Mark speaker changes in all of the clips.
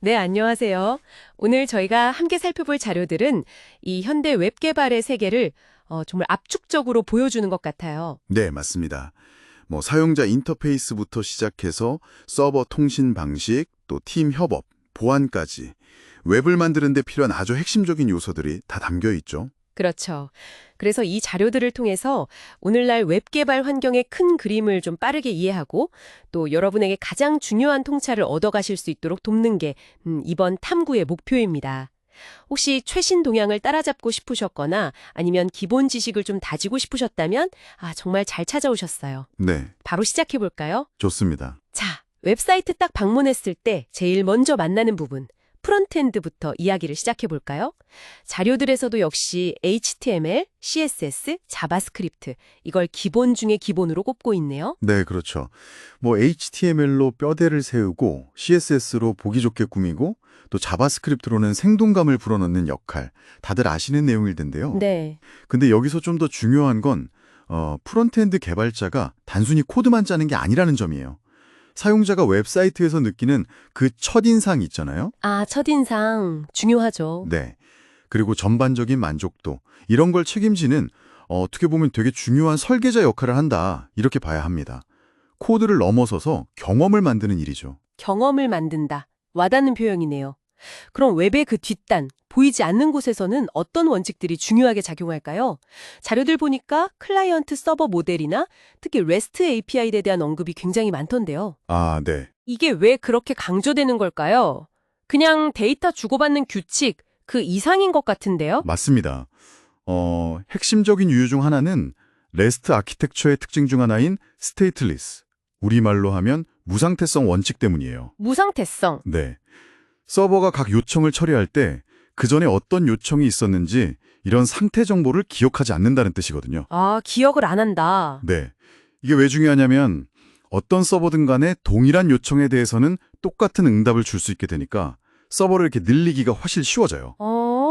Speaker 1: 네, 안녕하세요. 오늘 저희가 함께 살펴볼 자료들은 이 현대 웹 개발의 세계를 정말 압축적으로 보여주는 것 같아요.
Speaker 2: 네, 맞습니다. 사용자 인터페이스부터 시작해서 서버 통신 방식, 또 팀 협업, 보안까지 웹을 만드는 데 필요한 아주 핵심적인 요소들이 다 담겨 있죠.
Speaker 1: 그렇죠. 그래서 이 자료들을 통해서 오늘날 웹 개발 환경의 큰 그림을 좀 빠르게 이해하고 또 여러분에게 가장 중요한 통찰을 얻어가실 수 있도록 돕는 게 이번 탐구의 목표입니다. 혹시 최신 동향을 따라잡고 싶으셨거나 아니면 기본 지식을 좀 다지고 싶으셨다면 정말 잘 찾아오셨어요.
Speaker 2: 네,
Speaker 1: 바로 시작해 볼까요?
Speaker 2: 좋습니다.
Speaker 1: 자, 웹사이트 딱 방문했을 때 제일 먼저 만나는 부분, 프론트엔드부터 이야기를 시작해 볼까요? 자료들에서도 역시 HTML, CSS, 자바스크립트, 이걸 기본 중에 기본으로 꼽고 있네요.
Speaker 2: 네, 그렇죠. HTML로 뼈대를 세우고 CSS로 보기 좋게 꾸미고 또 자바스크립트로는 생동감을 불어넣는 역할, 다들 아시는 내용일 텐데요.
Speaker 1: 네.
Speaker 2: 근데 여기서 좀 더 중요한 건 프론트엔드 개발자가 단순히 코드만 짜는 게 아니라는 점이에요. 사용자가 웹사이트에서 느끼는 그 첫인상 있잖아요.
Speaker 1: 첫인상 중요하죠.
Speaker 2: 네. 그리고 전반적인 만족도, 이런 걸 책임지는 어떻게 보면 되게 중요한 설계자 역할을 한다, 이렇게 봐야 합니다. 코드를 넘어서서 경험을 만드는 일이죠.
Speaker 1: 경험을 만든다. 와닿는 표현이네요. 그럼 웹의 그 뒷단, 보이지 않는 곳에서는 어떤 원칙들이 중요하게 작용할까요? 자료들 보니까 클라이언트 서버 모델이나 특히 REST API에 대한 언급이 굉장히 많던데요.
Speaker 2: 아, 네.
Speaker 1: 이게 왜 그렇게 강조되는 걸까요? 그냥 데이터 주고받는 규칙, 그 이상인 것 같은데요?
Speaker 2: 맞습니다. 핵심적인 이유 중 하나는 REST 아키텍처의 특징 중 하나인 스테이트리스. 우리말로 하면 무상태성 원칙 때문이에요.
Speaker 1: 무상태성.
Speaker 2: 네. 서버가 각 요청을 처리할 때 그 전에 어떤 요청이 있었는지 이런 상태 정보를 기억하지 않는다는 뜻이거든요.
Speaker 1: 기억을 안 한다.
Speaker 2: 네. 이게 왜 중요하냐면 어떤 서버든 간에 동일한 요청에 대해서는 똑같은 응답을 줄 수 있게 되니까 서버를 이렇게 늘리기가 훨씬 쉬워져요.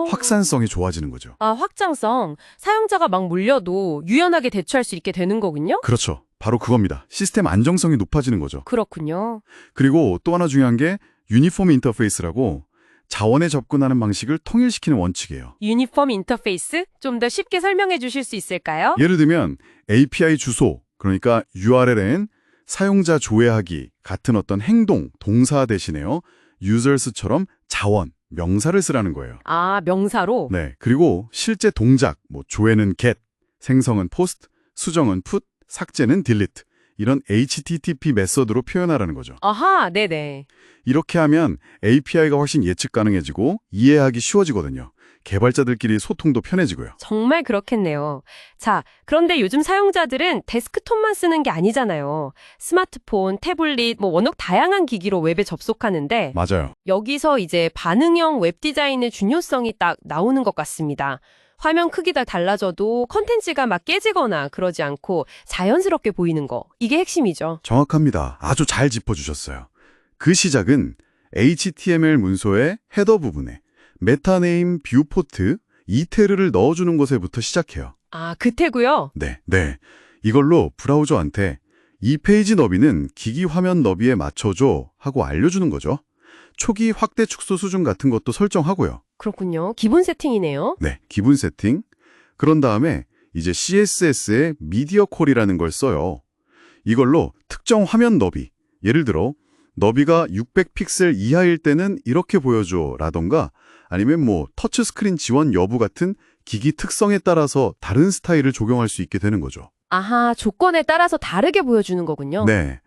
Speaker 2: 확산성이 좋아지는 거죠.
Speaker 1: 확장성. 사용자가 막 물려도 유연하게 대처할 수 있게 되는 거군요?
Speaker 2: 그렇죠. 바로 그겁니다. 시스템 안정성이 높아지는 거죠.
Speaker 1: 그렇군요.
Speaker 2: 그리고 또 하나 중요한 게 유니폼 인터페이스라고 자원에 접근하는 방식을 통일시키는 원칙이에요.
Speaker 1: 유니폼 인터페이스? 좀 더 쉽게 설명해 주실 수 있을까요?
Speaker 2: 예를 들면 API 주소, 그러니까 URL엔 사용자 조회하기 같은 어떤 행동, 동사 대신에요. users처럼 자원, 명사를 쓰라는 거예요.
Speaker 1: 명사로?
Speaker 2: 네, 그리고 실제 동작, 조회는 get, 생성은 post, 수정은 put, 삭제는 delete. 이런 HTTP 메서드로 표현하라는 거죠.
Speaker 1: 아하, 네네.
Speaker 2: 이렇게 하면 API가 훨씬 예측 가능해지고 이해하기 쉬워지거든요. 개발자들끼리 소통도 편해지고요.
Speaker 1: 정말 그렇겠네요. 자, 그런데 요즘 사용자들은 데스크톱만 쓰는 게 아니잖아요. 스마트폰, 태블릿, 워낙 다양한 기기로 웹에 접속하는데
Speaker 2: 맞아요.
Speaker 1: 여기서 이제 반응형 웹 디자인의 중요성이 딱 나오는 것 같습니다. 화면 크기가 달라져도 컨텐츠가 막 깨지거나 그러지 않고 자연스럽게 보이는 거. 이게 핵심이죠.
Speaker 2: 정확합니다. 아주 잘 짚어주셨어요. 그 시작은 HTML 문서의 헤더 부분에 메타네임 뷰포트 이테르를 넣어주는 것에부터 시작해요.
Speaker 1: 그태고요?
Speaker 2: 네. 이걸로 브라우저한테 이 페이지 너비는 기기 화면 너비에 맞춰줘 하고 알려주는 거죠. 초기 확대 축소 수준 같은 것도 설정하고요.
Speaker 1: 그렇군요. 기본 세팅이네요.
Speaker 2: 네, 기본 세팅. 그런 다음에 이제 CSS의 미디어 콜이라는 걸 써요. 이걸로 특정 화면 너비, 예를 들어 너비가 600픽셀 이하일 때는 이렇게 보여줘 라던가 아니면 터치스크린 지원 여부 같은 기기 특성에 따라서 다른 스타일을 적용할 수 있게 되는 거죠.
Speaker 1: 아하, 조건에 따라서 다르게 보여주는 거군요.
Speaker 2: 네.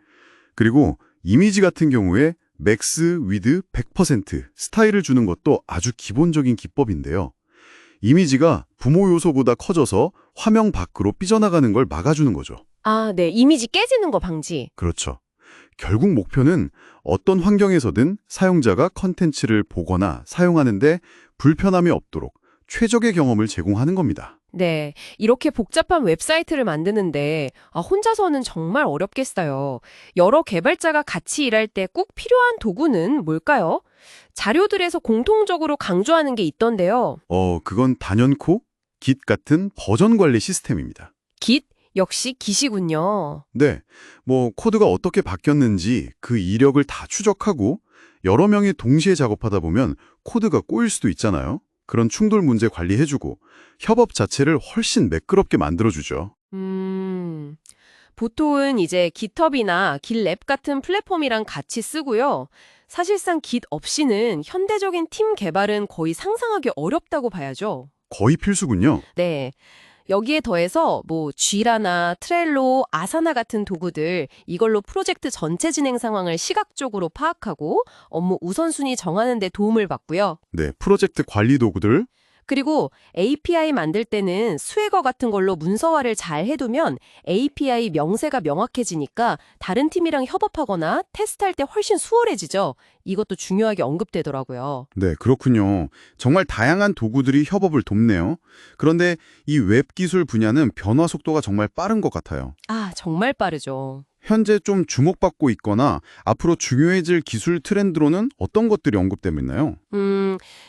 Speaker 2: 그리고 이미지 같은 경우에 맥스, 위드 100% 스타일을 주는 것도 아주 기본적인 기법인데요. 이미지가 부모 요소보다 커져서 화면 밖으로 삐져나가는 걸 막아주는 거죠.
Speaker 1: 네. 이미지 깨지는 거 방지.
Speaker 2: 그렇죠. 결국 목표는 어떤 환경에서든 사용자가 컨텐츠를 보거나 사용하는데 불편함이 없도록 최적의 경험을 제공하는 겁니다.
Speaker 1: 네. 이렇게 복잡한 웹사이트를 만드는데 혼자서는 정말 어렵겠어요. 여러 개발자가 같이 일할 때 꼭 필요한 도구는 뭘까요? 자료들에서 공통적으로 강조하는 게 있던데요.
Speaker 2: 그건 단연코 Git 같은 버전 관리 시스템입니다.
Speaker 1: Git? 역시 Git이군요.
Speaker 2: 네, 코드가 어떻게 바뀌었는지 그 이력을 다 추적하고 여러 명이 동시에 작업하다 보면 코드가 꼬일 수도 있잖아요. 그런 충돌 문제 관리해주고 협업 자체를 훨씬 매끄럽게 만들어주죠.
Speaker 1: 보통은 이제 GitHub이나 GitLab 같은 플랫폼이랑 같이 쓰고요. 사실상 Git 없이는 현대적인 팀 개발은 거의 상상하기 어렵다고 봐야죠.
Speaker 2: 거의 필수군요.
Speaker 1: 네. 여기에 더해서 뭐 쥐라나 트렐로, 아사나 같은 도구들 이걸로 프로젝트 전체 진행 상황을 시각적으로 파악하고 업무 우선순위 정하는 데 도움을 받고요.
Speaker 2: 네, 프로젝트 관리 도구들.
Speaker 1: 그리고 API 만들 때는 스웨거 같은 걸로 문서화를 잘 해두면 API 명세가 명확해지니까 다른 팀이랑 협업하거나 테스트할 때 훨씬 수월해지죠. 이것도 중요하게 언급되더라고요.
Speaker 2: 네, 그렇군요. 정말 다양한 도구들이 협업을 돕네요. 그런데 이 웹 기술 분야는 변화 속도가 정말 빠른 것 같아요.
Speaker 1: 아, 정말 빠르죠.
Speaker 2: 현재 좀 주목받고 있거나 앞으로 중요해질 기술 트렌드로는 어떤 것들이 언급되고 있나요?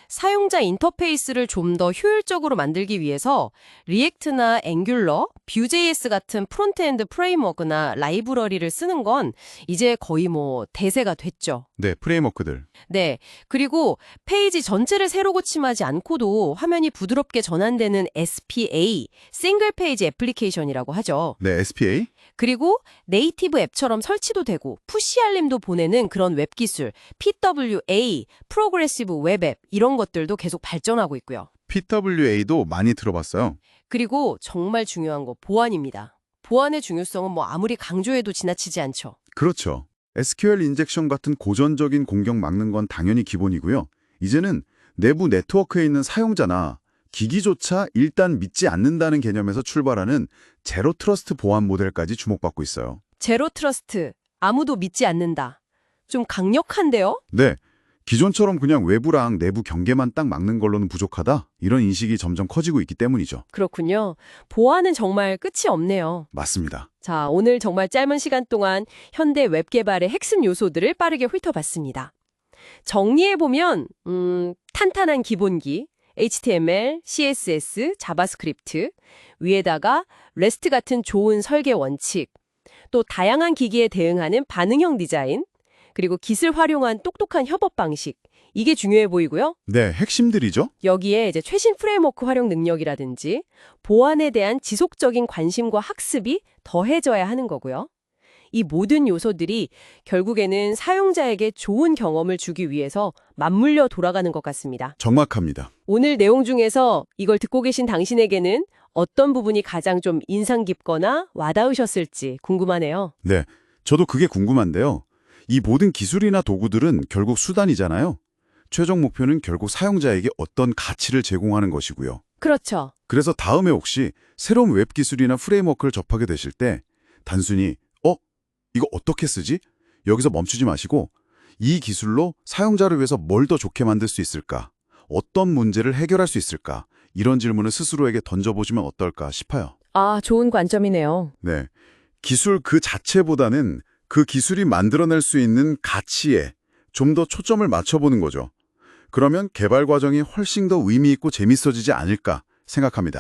Speaker 1: 사용자 인터페이스를 좀 더 효율적으로 만들기 위해서 리액트나 앵귤러, 뷰.js 같은 프론트엔드 프레임워크나 라이브러리를 쓰는 건 이제 거의 뭐 대세가 됐죠.
Speaker 2: 네, 프레임워크들.
Speaker 1: 네. 그리고 페이지 전체를 새로 고침하지 않고도 화면이 부드럽게 전환되는 SPA, 싱글 페이지 애플리케이션이라고 하죠.
Speaker 2: 네, SPA.
Speaker 1: 그리고 네이티브 앱처럼 설치도 되고 푸시 알림도 보내는 그런 웹 기술, PWA, 프로그레시브 웹앱 이런 것들도 계속 발전하고 있고요.
Speaker 2: PWA도 많이 들어봤어요.
Speaker 1: 그리고 정말 중요한 거 보안입니다. 보안의 중요성은 뭐 아무리 강조해도 지나치지 않죠.
Speaker 2: 그렇죠. SQL 인젝션 같은 고전적인 공격 막는 건 당연히 기본이고요. 이제는 내부 네트워크에 있는 사용자나 기기조차 일단 믿지 않는다는 개념에서 출발하는 제로 트러스트 보안 모델까지 주목받고 있어요.
Speaker 1: 제로 트러스트, 아무도 믿지 않는다. 좀 강력한데요?
Speaker 2: 네, 기존처럼 그냥 외부랑 내부 경계만 딱 막는 걸로는 부족하다. 이런 인식이 점점 커지고 있기 때문이죠.
Speaker 1: 그렇군요. 보안은 정말 끝이 없네요.
Speaker 2: 맞습니다.
Speaker 1: 자, 오늘 정말 짧은 시간 동안 현대 웹 개발의 핵심 요소들을 빠르게 훑어봤습니다. 정리해보면 탄탄한 기본기, HTML, CSS, 자바스크립트, 위에다가 REST 같은 좋은 설계 원칙, 또 다양한 기기에 대응하는 반응형 디자인, 그리고 깃을 활용한 똑똑한 협업 방식, 이게 중요해 보이고요.
Speaker 2: 네, 핵심들이죠.
Speaker 1: 여기에 이제 최신 프레임워크 활용 능력이라든지 보안에 대한 지속적인 관심과 학습이 더해져야 하는 거고요. 이 모든 요소들이 결국에는 사용자에게 좋은 경험을 주기 위해서 맞물려 돌아가는 것 같습니다.
Speaker 2: 정확합니다.
Speaker 1: 오늘 내용 중에서 이걸 듣고 계신 당신에게는 어떤 부분이 가장 좀 인상 깊거나 와닿으셨을지 궁금하네요.
Speaker 2: 네, 저도 그게 궁금한데요. 이 모든 기술이나 도구들은 결국 수단이잖아요. 최종 목표는 결국 사용자에게 어떤 가치를 제공하는 것이고요.
Speaker 1: 그렇죠.
Speaker 2: 그래서 다음에 혹시 새로운 웹 기술이나 프레임워크를 접하게 되실 때 단순히 이거 어떻게 쓰지? 여기서 멈추지 마시고 이 기술로 사용자를 위해서 뭘 더 좋게 만들 수 있을까? 어떤 문제를 해결할 수 있을까? 이런 질문을 스스로에게 던져보시면 어떨까 싶어요.
Speaker 1: 아, 좋은 관점이네요.
Speaker 2: 네, 기술 그 자체보다는 그 기술이 만들어낼 수 있는 가치에 좀 더 초점을 맞춰보는 거죠. 그러면 개발 과정이 훨씬 더 의미 있고 재밌어지지 않을까 생각합니다.